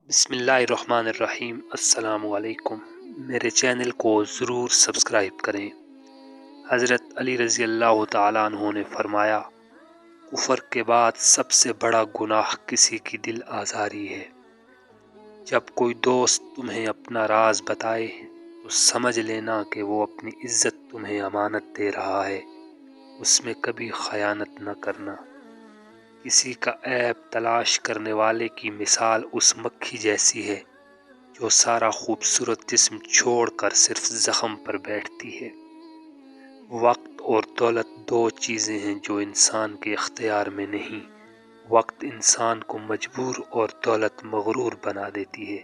بسم اللہ الرحمن الرحیم۔ السلام علیکم۔ میرے چینل کو ضرور سبسکرائب کریں۔ حضرت علی رضی اللہ تعالیٰ عنہ نے فرمایا، کفر کے بعد سب سے بڑا گناہ کسی کی دل آزاری ہے۔ جب کوئی دوست تمہیں اپنا راز بتائے تو سمجھ لینا کہ وہ اپنی عزت تمہیں امانت دے رہا ہے، اس میں کبھی خیانت نہ کرنا۔ کسی کا عیب تلاش کرنے والے کی مثال اس مکھی جیسی ہے جو سارا خوبصورت جسم چھوڑ کر صرف زخم پر بیٹھتی ہے۔ وقت اور دولت دو چیزیں ہیں جو انسان کے اختیار میں نہیں۔ وقت انسان کو مجبور اور دولت مغرور بنا دیتی ہے۔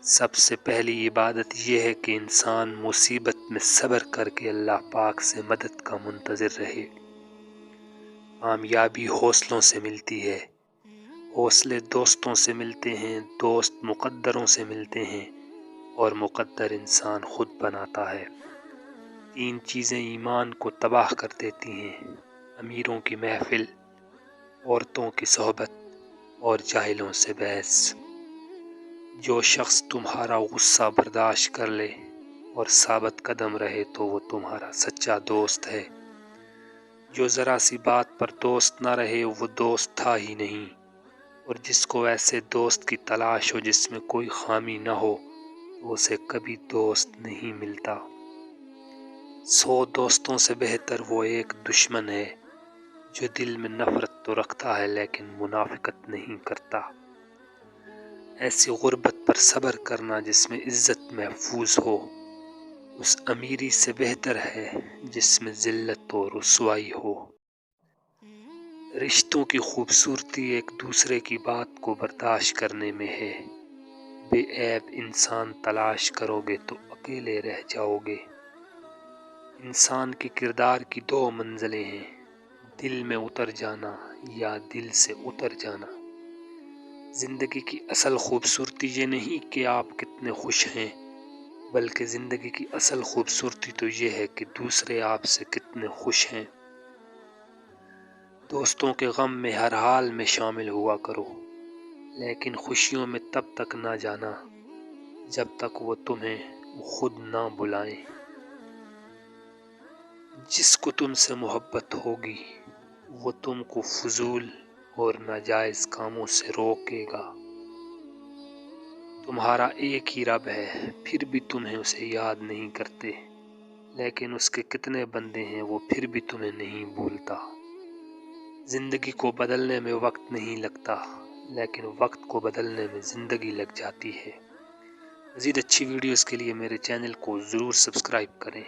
سب سے پہلی عبادت یہ ہے کہ انسان مصیبت میں صبر کر کے اللہ پاک سے مدد کا منتظر رہے۔ کامیابی حوصلوں سے ملتی ہے، حوصلے دوستوں سے ملتے ہیں، دوست مقدروں سے ملتے ہیں، اور مقدر انسان خود بناتا ہے۔ تین چیزیں ایمان کو تباہ کر دیتی ہیں: امیروں کی محفل، عورتوں کی صحبت، اور جاہلوں سے بحث۔ جو شخص تمہارا غصہ برداشت کر لے اور ثابت قدم رہے تو وہ تمہارا سچا دوست ہے۔ جو ذرا سی بات پر دوست نہ رہے وہ دوست تھا ہی نہیں، اور جس کو ایسے دوست کی تلاش ہو جس میں کوئی خامی نہ ہو تو اسے کبھی دوست نہیں ملتا۔ 100 دوستوں سے بہتر وہ ایک دشمن ہے جو دل میں نفرت تو رکھتا ہے لیکن منافقت نہیں کرتا۔ ایسی غربت پر صبر کرنا جس میں عزت محفوظ ہو اس امیری سے بہتر ہے جس میں ذلت و رسوائی ہو۔ رشتوں کی خوبصورتی ایک دوسرے کی بات کو برداشت کرنے میں ہے۔ بے عیب انسان تلاش کرو گے تو اکیلے رہ جاؤ گے۔ انسان کے کردار کی دو منزلیں ہیں: دل میں اتر جانا یا دل سے اتر جانا۔ زندگی کی اصل خوبصورتی یہ نہیں کہ آپ کتنے خوش ہیں، بلکہ زندگی کی اصل خوبصورتی تو یہ ہے کہ دوسرے آپ سے کتنے خوش ہیں۔ دوستوں کے غم میں ہر حال میں شامل ہوا کرو، لیکن خوشیوں میں تب تک نہ جانا جب تک وہ تمہیں خود نہ بلائیں۔ جس کو تم سے محبت ہوگی وہ تم کو فضول اور ناجائز کاموں سے روکے گا۔ تمہارا ایک ہی رب ہے پھر بھی تمہیں اسے یاد نہیں کرتے، لیکن اس کے کتنے بندے ہیں وہ پھر بھی تمہیں نہیں بھولتا۔ زندگی کو بدلنے میں وقت نہیں لگتا، لیکن وقت کو بدلنے میں زندگی لگ جاتی ہے۔ مزید اچھی ویڈیوز کے لیے میرے چینل کو ضرور سبسکرائب کریں۔